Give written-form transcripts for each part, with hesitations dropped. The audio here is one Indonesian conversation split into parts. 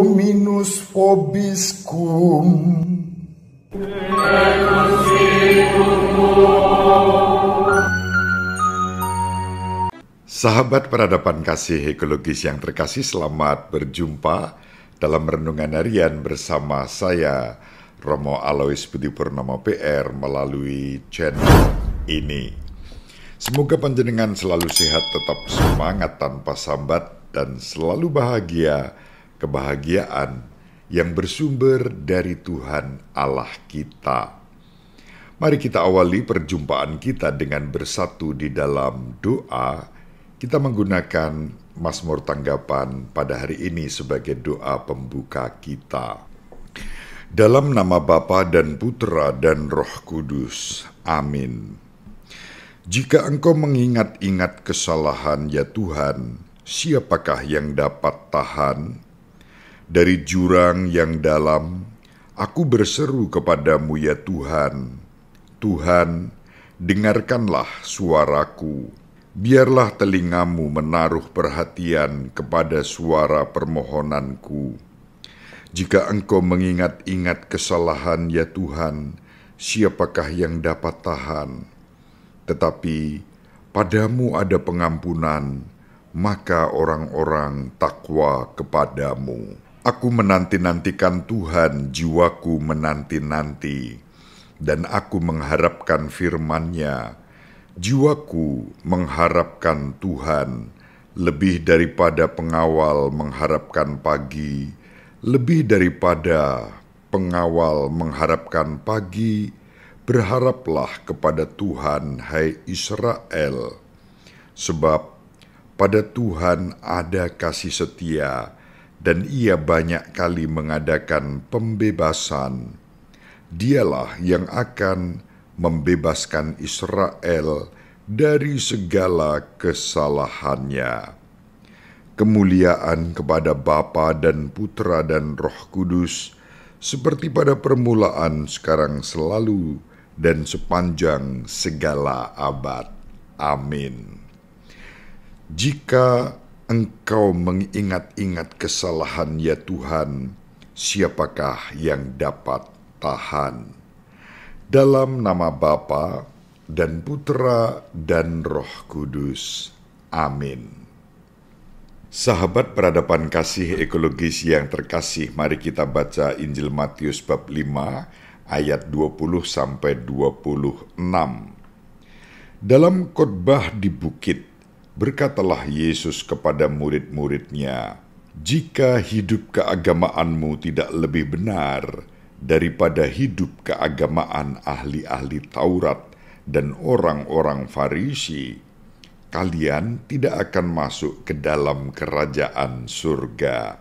Dominus vobiscum. Sahabat peradaban kasih ekologis yang terkasih, selamat berjumpa dalam renungan harian bersama saya, Romo Alois Budi Purnomo PR, melalui channel ini. Semoga panjenengan selalu sehat, tetap semangat tanpa sambat, dan selalu bahagia, kebahagiaan yang bersumber dari Tuhan Allah kita. Mari kita awali perjumpaan kita dengan bersatu di dalam doa. Kita menggunakan Mazmur Tanggapan pada hari ini sebagai doa pembuka kita. Dalam nama Bapa dan Putra dan Roh Kudus. Amin. Jika Engkau mengingat-ingat kesalahan, ya Tuhan, siapakah yang dapat tahan? Dari jurang yang dalam, aku berseru kepadamu, ya Tuhan. Tuhan, dengarkanlah suaraku. Biarlah telingamu menaruh perhatian kepada suara permohonanku. Jika Engkau mengingat-ingat kesalahan, ya Tuhan, siapakah yang dapat tahan? Tetapi padamu ada pengampunan, maka orang-orang takwa kepadamu. Aku menanti-nantikan Tuhan, jiwaku menanti-nanti, dan aku mengharapkan firman-Nya. Jiwaku mengharapkan Tuhan, lebih daripada pengawal mengharapkan pagi, lebih daripada pengawal mengharapkan pagi. Berharaplah kepada Tuhan, hai Israel, sebab pada Tuhan ada kasih setia, dan Ia banyak kali mengadakan pembebasan. Dialah yang akan membebaskan Israel dari segala kesalahannya. Kemuliaan kepada Bapa dan Putra dan Roh Kudus, seperti pada permulaan, sekarang, selalu, dan sepanjang segala abad. Amin. Jika Engkau mengingat-ingat kesalahan, ya Tuhan, siapakah yang dapat tahan? Dalam nama Bapa dan Putra dan Roh Kudus. Amin. Sahabat peradaban kasih ekologis yang terkasih, mari kita baca Injil Matius bab 5 ayat 20-26. Dalam khotbah di bukit, berkatalah Yesus kepada murid-muridnya, "Jika hidup keagamaanmu tidak lebih benar daripada hidup keagamaan ahli-ahli Taurat dan orang-orang Farisi, kalian tidak akan masuk ke dalam kerajaan surga.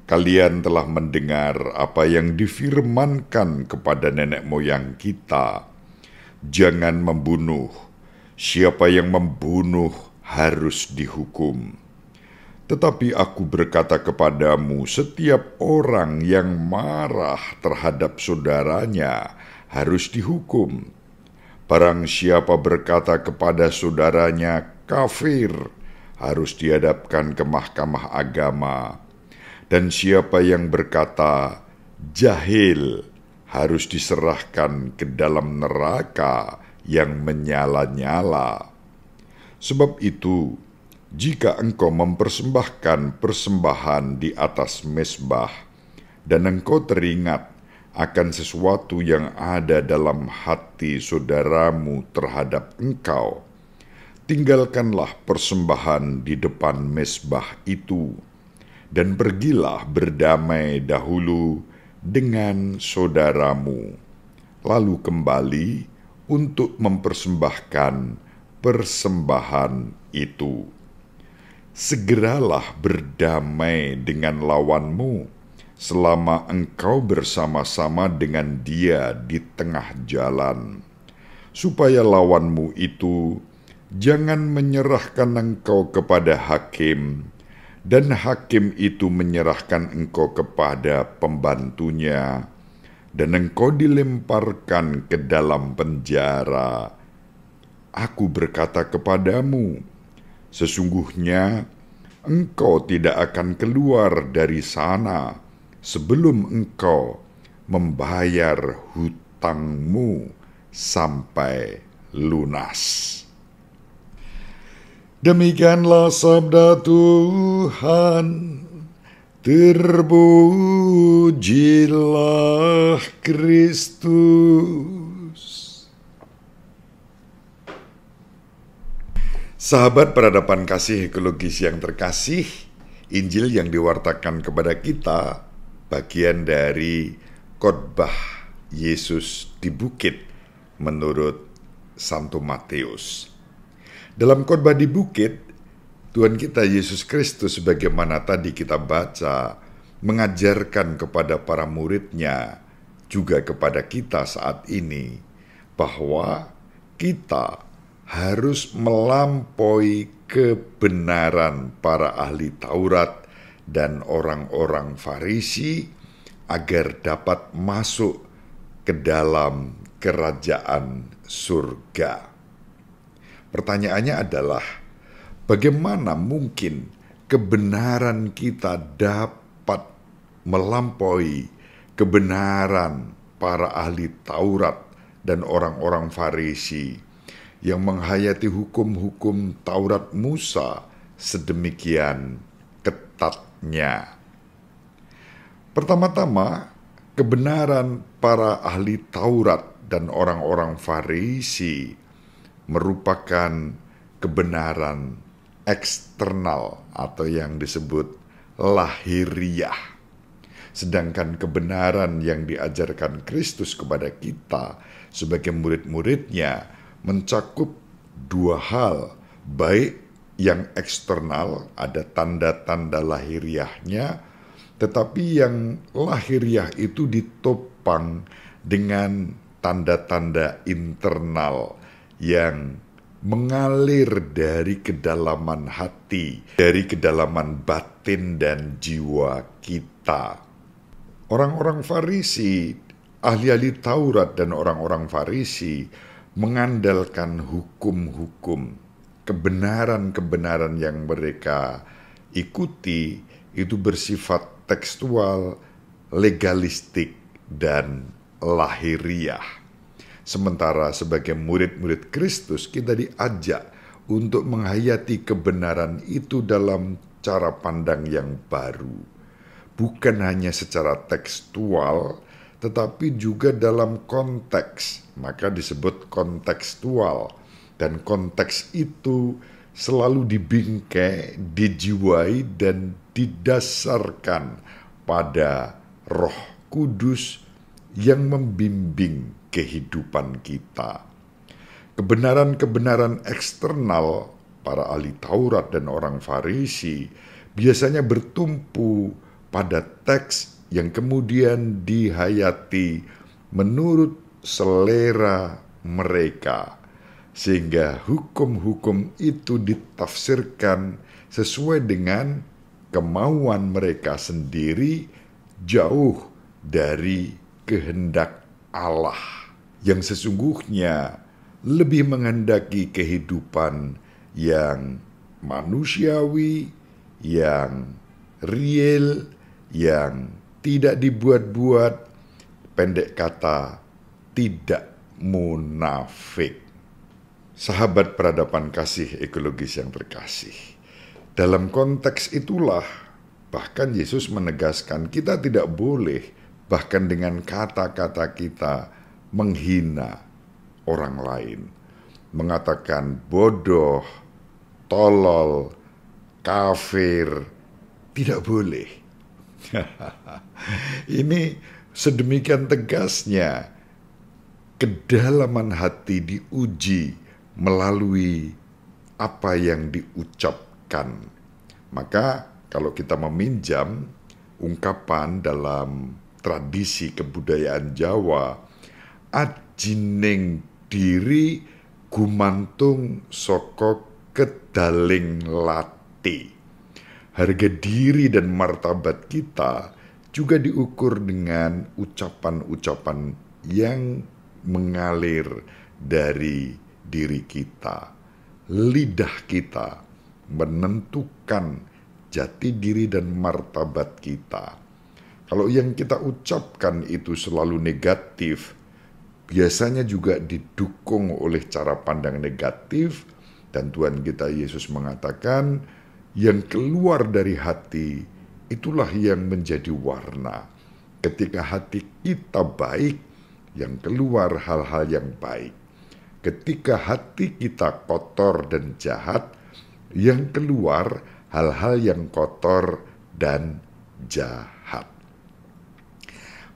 Kalian telah mendengar apa yang difirmankan kepada nenek moyang kita, jangan membunuh, siapa yang membunuh harus dihukum. Tetapi aku berkata kepadamu, setiap orang yang marah terhadap saudaranya harus dihukum. Barang siapa berkata kepada saudaranya kafir, harus dihadapkan ke mahkamah agama. Dan siapa yang berkata jahil, harus diserahkan ke dalam neraka yang menyala-nyala. Sebab itu, jika engkau mempersembahkan persembahan di atas mezbah, dan engkau teringat akan sesuatu yang ada dalam hati saudaramu terhadap engkau, tinggalkanlah persembahan di depan mezbah itu, dan pergilah berdamai dahulu dengan saudaramu, lalu kembali untuk mempersembahkan persembahan itu. Segeralah berdamai dengan lawanmu selama engkau bersama-sama dengan dia di tengah jalan, supaya lawanmu itu jangan menyerahkan engkau kepada hakim, dan hakim itu menyerahkan engkau kepada pembantunya, dan engkau dilemparkan ke dalam penjara. Aku berkata kepadamu, sesungguhnya engkau tidak akan keluar dari sana sebelum engkau membayar hutangmu sampai lunas. Demikianlah sabda Tuhan. Terpujilah Kristus. Sahabat peradaban kasih ekologis yang terkasih, Injil yang diwartakan kepada kita bagian dari khotbah Yesus di bukit menurut Santo Matius. Dalam khotbah di bukit, Tuhan kita Yesus Kristus sebagaimana tadi kita baca, mengajarkan kepada para murid-Nya, juga kepada kita saat ini, bahwa kita harus melampaui kebenaran para ahli Taurat dan orang-orang Farisi agar dapat masuk ke dalam kerajaan surga. Pertanyaannya adalah, bagaimana mungkin kebenaran kita dapat melampaui kebenaran para ahli Taurat dan orang-orang Farisi yang menghayati hukum-hukum Taurat Musa sedemikian ketatnya? Pertama-tama, kebenaran para ahli Taurat dan orang-orang Farisi merupakan kebenaran eksternal atau yang disebut lahiriah. Sedangkan kebenaran yang diajarkan Kristus kepada kita sebagai murid-muridnya mencakup dua hal, baik yang eksternal, ada tanda-tanda lahiriahnya, tetapi yang lahiriah itu ditopang dengan tanda-tanda internal yang mengalir dari kedalaman hati, dari kedalaman batin dan jiwa kita. Orang-orang Farisi, ahli-ahli Taurat dan orang-orang Farisi mengandalkan hukum-hukum, kebenaran-kebenaran yang mereka ikuti itu bersifat tekstual, legalistik, dan lahiriah. Sementara sebagai murid-murid Kristus kita diajak untuk menghayati kebenaran itu dalam cara pandang yang baru. Bukan hanya secara tekstual, tetapi juga dalam konteks. Maka disebut kontekstual. Dan konteks itu selalu dibingkai, dijiwai, dan didasarkan pada Roh Kudus yang membimbing kehidupan kita. Kebenaran-kebenaran eksternal para ahli Taurat dan orang Farisi biasanya bertumpu pada teks yang kemudian dihayati menurut selera mereka, sehingga hukum-hukum itu ditafsirkan sesuai dengan kemauan mereka sendiri, jauh dari kehendak Allah yang sesungguhnya lebih menghendaki kehidupan yang manusiawi, yang real, yang tidak dibuat-buat, pendek kata, tidak munafik. Sahabat peradaban kasih ekologis yang terkasih, dalam konteks itulah bahkan Yesus menegaskan kita tidak boleh bahkan dengan kata-kata kita menghina orang lain, mengatakan bodoh, tolol, kafir, tidak boleh. Ini sedemikian tegasnya kedalaman hati diuji melalui apa yang diucapkan. Maka kalau kita meminjam ungkapan dalam tradisi kebudayaan Jawa, ajining diri gumantung saka kedaling lati. Harga diri dan martabat kita juga diukur dengan ucapan-ucapan yang mengalir dari diri kita. Lidah kita menentukan jati diri dan martabat kita. Kalau yang kita ucapkan itu selalu negatif, biasanya juga didukung oleh cara pandang negatif, dan Tuhan kita Yesus mengatakan, yang keluar dari hati itulah yang menjadi warna. Ketika hati kita baik, yang keluar hal-hal yang baik. Ketika hati kita kotor dan jahat, yang keluar hal-hal yang kotor dan jahat.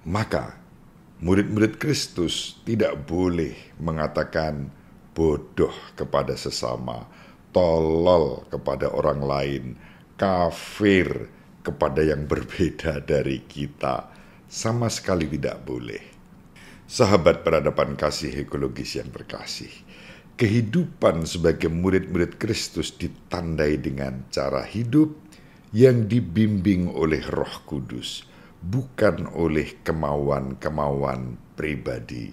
Maka murid-murid Kristus tidak boleh mengatakan bodoh kepada sesama, tolol kepada orang lain, kafir kepada yang berbeda dari kita. Sama sekali tidak boleh. Sahabat peradaban kasih ekologis yang terkasih, kehidupan sebagai murid-murid Kristus ditandai dengan cara hidup yang dibimbing oleh Roh Kudus, bukan oleh kemauan-kemauan pribadi.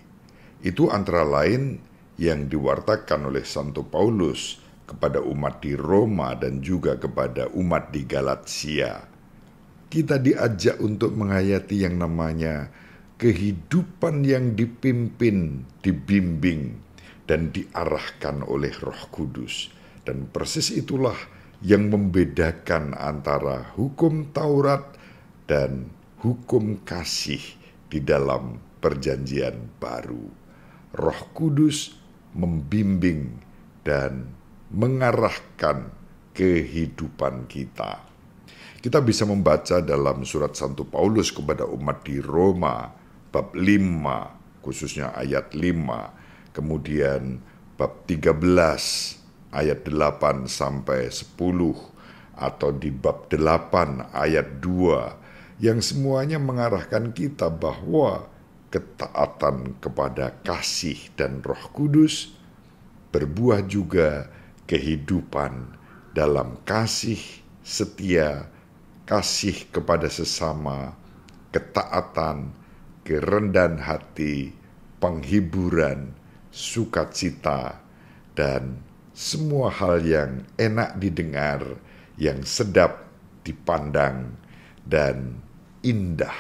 Itu antara lain yang diwartakan oleh Santo Paulus kepada umat di Roma dan juga kepada umat di Galatia. Kita diajak untuk menghayati yang namanya kehidupan yang dipimpin, dibimbing, dan diarahkan oleh Roh Kudus. Dan persis itulah yang membedakan antara hukum Taurat dan hukum kasih di dalam Perjanjian Baru. Roh Kudus membimbing dan mengarahkan kehidupan kita. Kita bisa membaca dalam surat Santo Paulus kepada umat di Roma, bab 5, khususnya ayat 5, kemudian bab 13, ayat 8 sampai 10, atau di bab 8, ayat 2, yang semuanya mengarahkan kita bahwa ketaatan kepada kasih dan Roh Kudus berbuah juga kehidupan dalam kasih setia, kasih kepada sesama, ketaatan, kerendahan hati, penghiburan, sukacita, dan semua hal yang enak didengar, yang sedap dipandang, dan indah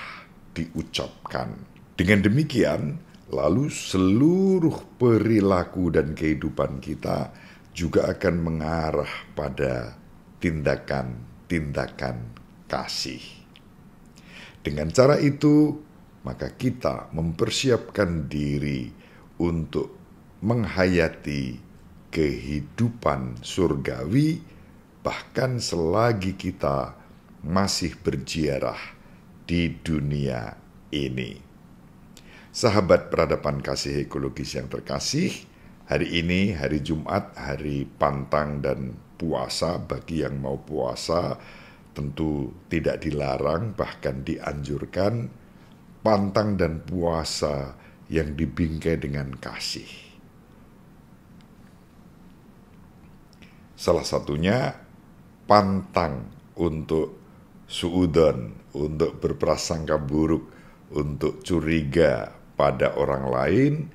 diucapkan. Dengan demikian, lalu seluruh perilaku dan kehidupan kita juga akan mengarah pada tindakan-tindakan kasih. Dengan cara itu, maka kita mempersiapkan diri untuk menghayati kehidupan surgawi, bahkan selagi kita masih berziarah di dunia ini. Sahabat peradaban kasih ekologis yang terkasih, hari ini hari Jumat, hari pantang dan puasa. Bagi yang mau puasa, tentu tidak dilarang, bahkan dianjurkan, pantang dan puasa yang dibingkai dengan kasih. Salah satunya pantang untuk suudon, untuk berprasangka buruk, untuk curiga pada orang lain,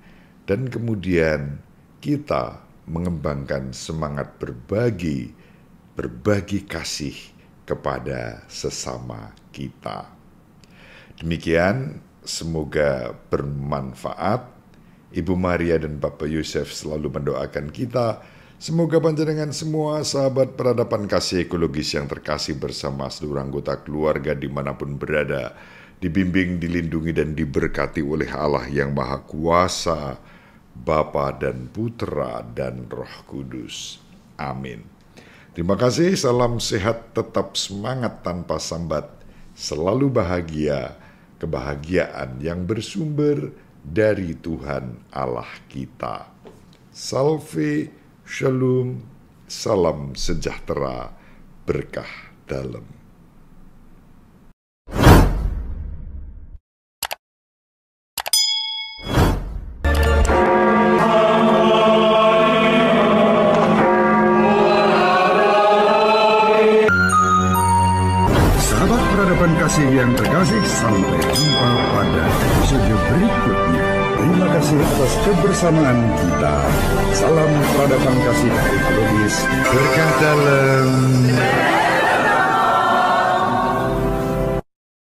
dan kemudian kita mengembangkan semangat berbagi kasih kepada sesama kita. Demikian, semoga bermanfaat. Ibu Maria dan Bapak Yosef selalu mendoakan kita. Semoga panjenengan semua sahabat peradaban kasih ekologis yang terkasih bersama seluruh anggota keluarga dimanapun berada, dibimbing, dilindungi, dan diberkati oleh Allah yang Maha Kuasa, Bapa dan Putra dan Roh Kudus. Amin. Terima kasih, salam sehat, tetap semangat tanpa sambat, selalu bahagia, kebahagiaan yang bersumber dari Tuhan Allah kita. Salve, shalom, salam sejahtera, berkah dalam. Kasih yang terkasih, sampai jumpa pada episode berikutnya. Terima kasih atas kebersamaan kita. Salam peradaban kasih ekologis, berkah dalam.